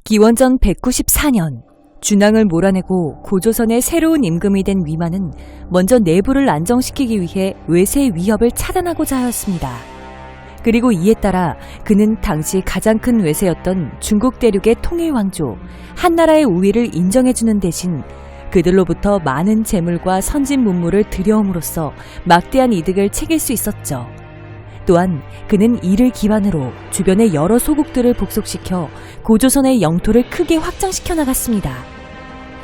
기원전 194년 준왕을 몰아내고 고조선의 새로운 임금이 된 위만은 먼저 내부를 안정시키기 위해 외세의 위협을 차단하고자 하였습니다. 그리고 이에 따라 그는 당시 가장 큰 외세였던 중국 대륙의 통일왕조 한나라의 우위를 인정해주는 대신 그들로부터 많은 재물과 선진 문물을 들여옴으로써 막대한 이득을 챙길 수 있었죠. 또한 그는 이를 기반으로 주변의 여러 소국들을 복속시켜 고조선의 영토를 크게 확장시켜 나갔습니다.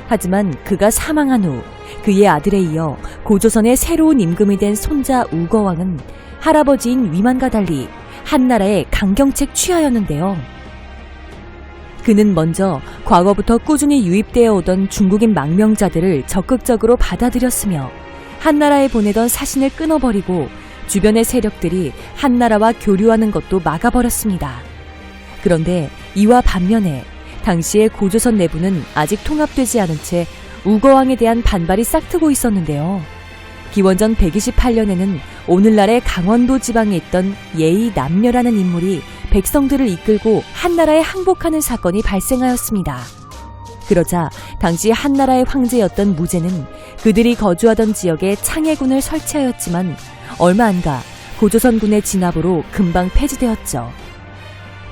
하지만 그가 사망한 후 그의 아들에 이어 고조선의 새로운 임금이 된 손자 우거왕은 할아버지인 위만과 달리 한나라의 강경책 취하였는데요. 그는 먼저 과거부터 꾸준히 유입되어 오던 중국인 망명자들을 적극적으로 받아들였으며 한나라에 보내던 사신을 끊어버리고 주변의 세력들이 한나라와 교류하는 것도 막아버렸습니다. 그런데 이와 반면에 당시의 고조선 내부는 아직 통합되지 않은 채 우거왕에 대한 반발이 싹트고 있었는데요. 기원전 128년에는 오늘날의 강원도 지방에 있던 예의남녀라는 인물이 백성들을 이끌고 한나라에 항복하는 사건이 발생하였습니다. 그러자 당시 한나라의 황제였던 무제는 그들이 거주하던 지역에 창해군을 설치하였지만 얼마 안 가 고조선군의 진압으로 금방 폐지되었죠.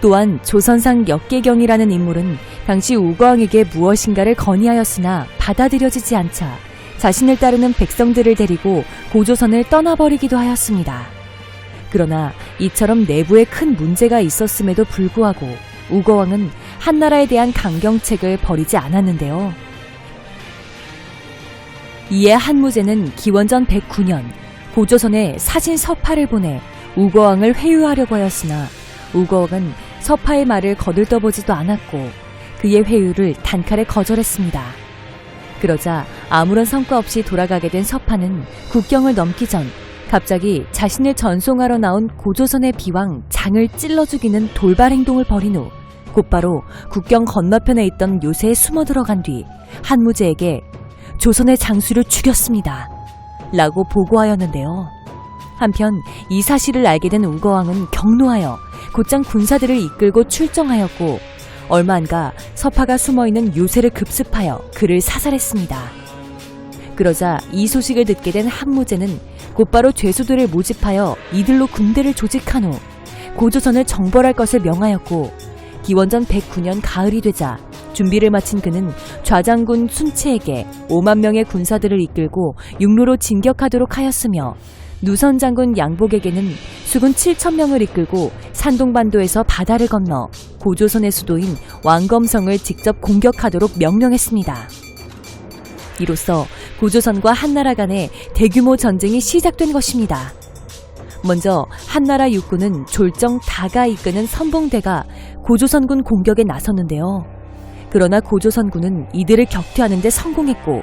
또한 조선상 역계경이라는 인물은 당시 우거왕에게 무엇인가를 건의하였으나 받아들여지지 않자 자신을 따르는 백성들을 데리고 고조선을 떠나버리기도 하였습니다. 그러나 이처럼 내부에 큰 문제가 있었음에도 불구하고 우거왕은 한나라에 대한 강경책을 버리지 않았는데요. 이에 한무제는 기원전 109년 고조선에 사신 서파를 보내 우거왕을 회유하려고 하였으나 우거왕은 서파의 말을 거들떠보지도 않았고 그의 회유를 단칼에 거절했습니다. 그러자 아무런 성과 없이 돌아가게 된 서파는 국경을 넘기 전 갑자기 자신을 전송하러 나온 고조선의 비왕 장을 찔러 죽이는 돌발 행동을 벌인 후 곧바로 국경 건너편에 있던 요새에 숨어 들어간 뒤 한무제에게 조선의 장수를 죽였습니다 라고 보고하였는데요. 한편 이 사실을 알게 된 우거왕은 격노하여 곧장 군사들을 이끌고 출정하였고 얼마 안 가 서파가 숨어있는 요새를 급습하여 그를 사살했습니다. 그러자 이 소식을 듣게 된 한무제는 곧바로 죄수들을 모집하여 이들로 군대를 조직한 후 고조선을 정벌할 것을 명하였고 기원전 109년 가을이 되자 준비를 마친 그는 좌장군 순채에게 5만 명의 군사들을 이끌고 육로로 진격하도록 하였으며 누선장군 양복에게는 수군 7,000명을 이끌고 산동반도에서 바다를 건너 고조선의 수도인 왕검성을 직접 공격하도록 명령했습니다. 이로써 고조선과 한나라 간의 대규모 전쟁이 시작된 것입니다. 먼저 한나라 육군은 졸정 다가 이끄는 선봉대가 고조선군 공격에 나섰는데요. 그러나 고조선군은 이들을 격퇴하는 데 성공했고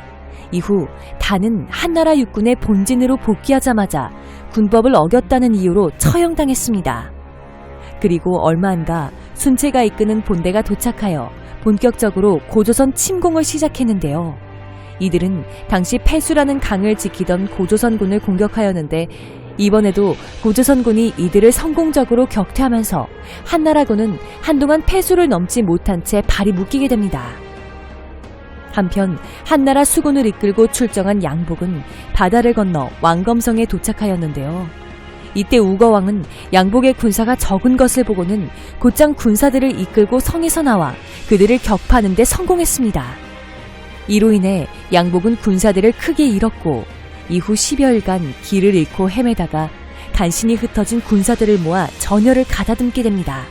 이후 다는 한나라 육군의 본진으로 복귀하자마자 군법을 어겼다는 이유로 처형당했습니다. 그리고 얼마 안 가 순채가 이끄는 본대가 도착하여 본격적으로 고조선 침공을 시작했는데요. 이들은 당시 폐수라는 강을 지키던 고조선군을 공격하였는데 이번에도 고조선군이 이들을 성공적으로 격퇴하면서 한나라군은 한동안 폐수를 넘지 못한 채 발이 묶이게 됩니다. 한편 한나라 수군을 이끌고 출정한 양복은 바다를 건너 왕검성에 도착하였는데요. 이때 우거왕은 양복의 군사가 적은 것을 보고는 곧장 군사들을 이끌고 성에서 나와 그들을 격파하는 데 성공했습니다. 이로 인해 양복은 군사들을 크게 잃었고 이후 10여일간 길을 잃고 헤매다가 간신히 흩어진 군사들을 모아 전열을 가다듬게 됩니다.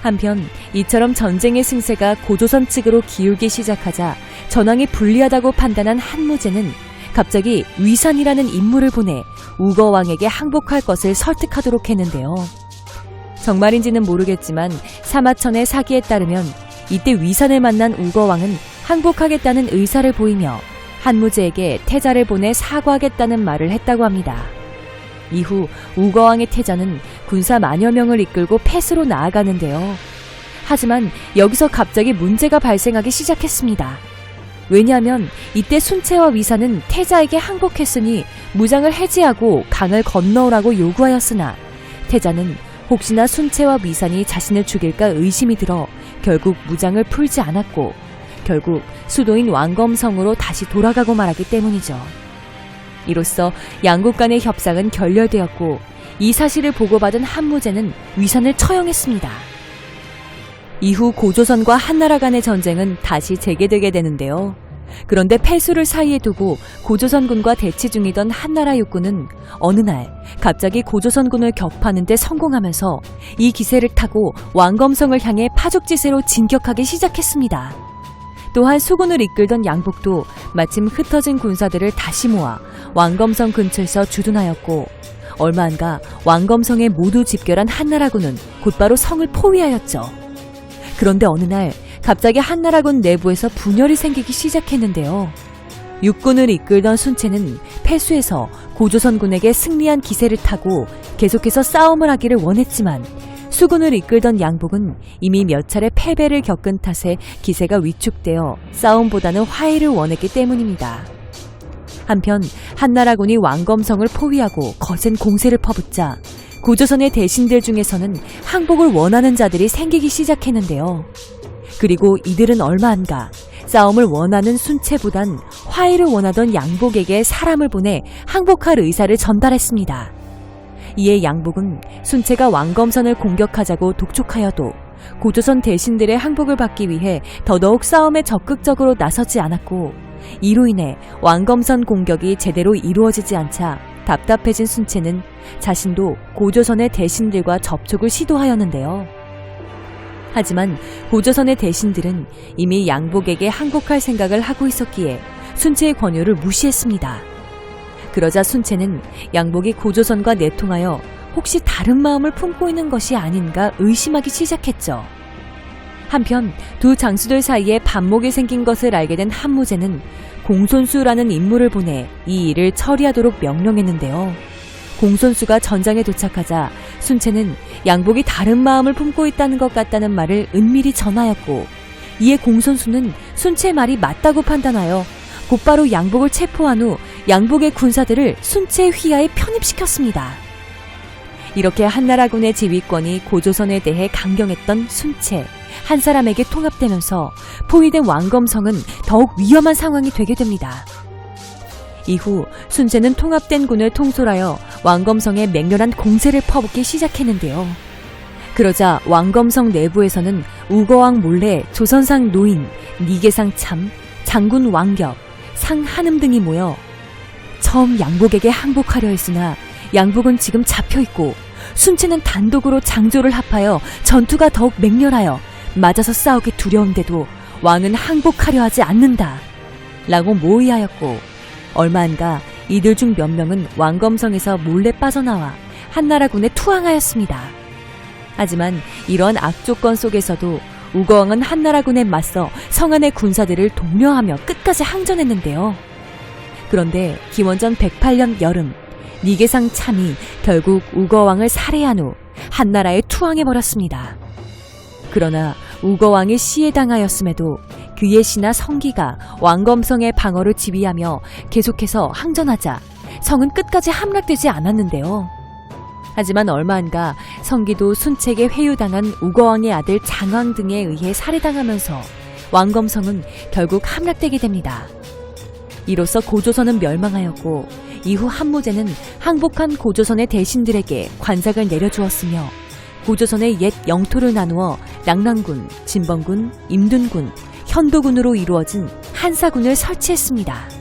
한편 이처럼 전쟁의 승세가 고조선 측으로 기울기 시작하자 전황이 불리하다고 판단한 한무제는 갑자기 위산이라는 인물을 보내 우거왕에게 항복할 것을 설득하도록 했는데요. 정말인지는 모르겠지만 사마천의 사기에 따르면 이때 위산을 만난 우거왕은 항복하겠다는 의사를 보이며 한무제에게 태자를 보내 사과하겠다는 말을 했다고 합니다. 이후 우거왕의 태자는 군사 만여 명을 이끌고 폐수로 나아가는데요. 하지만 여기서 갑자기 문제가 발생하기 시작했습니다. 왜냐하면 이때 순채와 위산은 태자에게 항복했으니 무장을 해제하고 강을 건너오라고 요구하였으나 태자는 혹시나 순채와 미산이 자신을 죽일까 의심이 들어 결국 무장을 풀지 않았고 결국 수도인 왕검성으로 다시 돌아가고 말았기 때문이죠. 이로써 양국 간의 협상은 결렬되었고 이 사실을 보고받은 한무제는 위산을 처형했습니다. 이후 고조선과 한나라 간의 전쟁은 다시 재개되게 되는데요. 그런데 패수를 사이에 두고 고조선군과 대치 중이던 한나라 육군은 어느 날 갑자기 고조선군을 격파하는 데 성공하면서 이 기세를 타고 왕검성을 향해 파죽지세로 진격하기 시작했습니다. 또한 수군을 이끌던 양복도 마침 흩어진 군사들을 다시 모아 왕검성 근처에서 주둔하였고 얼마 안가 왕검성에 모두 집결한 한나라군은 곧바로 성을 포위하였죠. 그런데 어느 날 갑자기 한나라군 내부에서 분열이 생기기 시작했는데요. 육군을 이끌던 순채는 패수해서 고조선군에게 승리한 기세를 타고 계속해서 싸움을 하기를 원했지만 수군을 이끌던 양복은 이미 몇 차례 패배를 겪은 탓에 기세가 위축되어 싸움보다는 화해를 원했기 때문입니다. 한편 한나라군이 왕검성을 포위하고 거센 공세를 퍼붓자 고조선의 대신들 중에서는 항복을 원하는 자들이 생기기 시작했는데요. 그리고 이들은 얼마 안가 싸움을 원하는 순채보단 화해를 원하던 양복에게 사람을 보내 항복할 의사를 전달했습니다. 이에 양복은 순채가 왕검선을 공격하자고 독촉하여도 고조선 대신들의 항복을 받기 위해 더더욱 싸움에 적극적으로 나서지 않았고 이로 인해 왕검선 공격이 제대로 이루어지지 않자 답답해진 순채는 자신도 고조선의 대신들과 접촉을 시도하였는데요. 하지만 고조선의 대신들은 이미 양복에게 항복할 생각을 하고 있었기에 순채의 권유를 무시했습니다. 그러자 순채는 양복이 고조선과 내통하여 혹시 다른 마음을 품고 있는 것이 아닌가 의심하기 시작했죠. 한편 두 장수들 사이에 반목이 생긴 것을 알게 된 한무제는 공손수라는 인물을 보내 이 일을 처리하도록 명령했는데요. 공손수가 전장에 도착하자 순채는 양복이 다른 마음을 품고 있다는 것 같다는 말을 은밀히 전하였고 이에 공손수는 순채의 말이 맞다고 판단하여 곧바로 양복을 체포한 후 양복의 군사들을 순채의 휘하에 편입시켰습니다. 이렇게 한나라군의 지휘권이 고조선에 대해 강경했던 순채 한 사람에게 통합되면서 포위된 왕검성은 더욱 위험한 상황이 되게 됩니다. 이후 순채는 통합된 군을 통솔하여 왕검성에 맹렬한 공세를 퍼붓기 시작했는데요. 그러자 왕검성 내부에서는 우거왕 몰래 조선상 노인, 니계상 참, 장군 왕격, 상한음 등이 모여 처음 양복에게 항복하려 했으나 양복은 지금 잡혀있고 순채는 단독으로 장조를 합하여 전투가 더욱 맹렬하여 맞아서 싸우기 두려운데도 왕은 항복하려 하지 않는다 라고 모의하였고 얼마 안가 이들 중 몇 명은 왕검성에서 몰래 빠져나와 한나라군에 투항하였습니다. 하지만 이런 악조건 속에서도 우거왕은 한나라군에 맞서 성안의 군사들을 독려하며 끝까지 항전했는데요. 그런데 기원전 108년 여름 니계상 참이 결국 우거왕을 살해한 후 한나라에 투항해버렸습니다. 그러나 우거왕이 시해당하였음에도 그의 신하 성기가 왕검성의 방어를 지휘하며 계속해서 항전하자 성은 끝까지 함락되지 않았는데요. 하지만 얼마 안가 성기도 순책에 회유당한 우거왕의 아들 장왕 등에 의해 살해당하면서 왕검성은 결국 함락되게 됩니다. 이로써 고조선은 멸망하였고 이후 한무제는 항복한 고조선의 대신들에게 관작을 내려주었으며 고조선의 옛 영토를 나누어 낙랑군, 진번군, 임둔군, 현도군으로 이루어진 한사군을 설치했습니다.